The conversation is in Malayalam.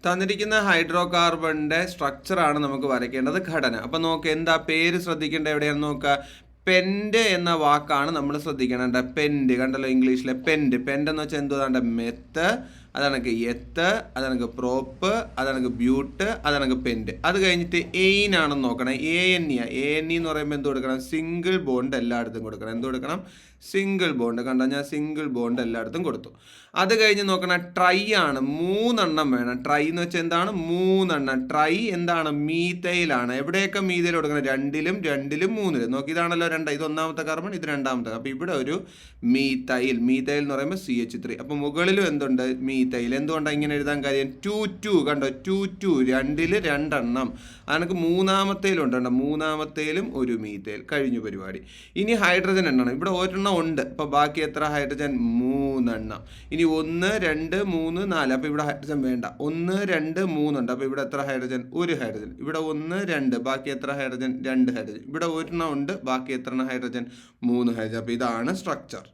തന്നിരിക്കുന്ന ഹൈഡ്രോ കാർബണിന്റെ സ്ട്രക്ചറാണ് നമുക്ക് വരയ്ക്കേണ്ടത്, ഘടന. അപ്പം നോക്ക്, എന്താ പേര് ശ്രദ്ധിക്കേണ്ടത് എവിടെയാണെന്ന് നോക്കുക. പെൻഡ് എന്ന വാക്കാണ് നമ്മൾ ശ്രദ്ധിക്കേണ്ടത്. പെൻഡ് കണ്ടല്ലോ, ഇംഗ്ലീഷിലെ പെൻഡ്. പെൻഡ് എന്ന് വെച്ചാൽ എന്തുവാണ്ട് മെത്ത്, അതാണെങ്കിൽ എത്ത്, അതാണെങ്കിൽ പ്രോപ്പ്, അതാണെങ്കിൽ ബ്യൂട്ട്, അതാണെങ്കിൽ പെൻഡ്. അത് കഴിഞ്ഞിട്ട് എയിൻ ആണെന്ന് നോക്കണം. ANE എന്ന് പറയുമ്പോൾ എന്ത് കൊടുക്കണം? സിംഗിൾ ബോണ്ട് എല്ലായിടത്തും കൊടുക്കണം. എന്ത് കൊടുക്കണം? Single bond. കണ്ടോ, ഞാൻ സിംഗിൾ ബോണ്ട് എല്ലായിടത്തും കൊടുത്തു. അത് കഴിഞ്ഞ് നോക്കണം, ട്രൈ ആണ്. 3 എണ്ണം വേണം. ട്രൈ എന്ന് വെച്ചാൽ എന്താണ്? 3 എണ്ണം. ട്രൈ എന്താണ്? മീതൈലാണ്. എവിടെയൊക്കെ മീതൈൽ കൊടുക്കണം? 2ലും 3ലും. നോക്കി, ഇതാണല്ലോ 2. ഇത് ഒന്നാമത്തെ കാർബൺ, ഇത് രണ്ടാമത്തെ. അപ്പോൾ ഇവിടെ ഒരു മീതൈൽ. മീതൈൽ എന്ന് പറയുമ്പോൾ CH3. അപ്പോൾ മുകളിലും എന്തുണ്ട്? മീതൈൽ. എന്തുകൊണ്ടാണ് ഇങ്ങനെ എഴുതാൻ കാര്യം? 2 കണ്ടോ, 2 2ൽ 2 എണ്ണം. അനക്ക് മൂന്നാമത്തേലുണ്ട്. മൂന്നാമത്തേലും ഒരു മീതൈൽ. കഴിഞ്ഞു പരിപാടി. ഇനി ഹൈഡ്രജൻ എണ്ണണം. ഇവിടെ ഒരെണ്ണം ഉണ്ട്. അപ്പോൾ ബാക്കി എത്ര ഹൈഡ്രജൻ? 3 എണ്ണം. ഇനി 1 2 3 4. അപ്പോൾ ഇവിടെ ഹൈഡ്രജൻ വേണ്ട. 1 2 3 ഉണ്ട്. അപ്പോൾ ഇവിടെ എത്ര ഹൈഡ്രജൻ? 1 ഹൈഡ്രജൻ. ഇവിടെ 1 2, ബാക്കി എത്ര ഹൈഡ്രജൻ? 2 ഹൈഡ്രജൻ. ഇവിടെ ഒരെണ്ണം ഉണ്ട്. ബാക്കി എത്ര ഹൈഡ്രജൻ? 3 ഹൈഡ്രജൻ. അപ്പോൾ ഇതാണ് സ്ട്രക്ചർ.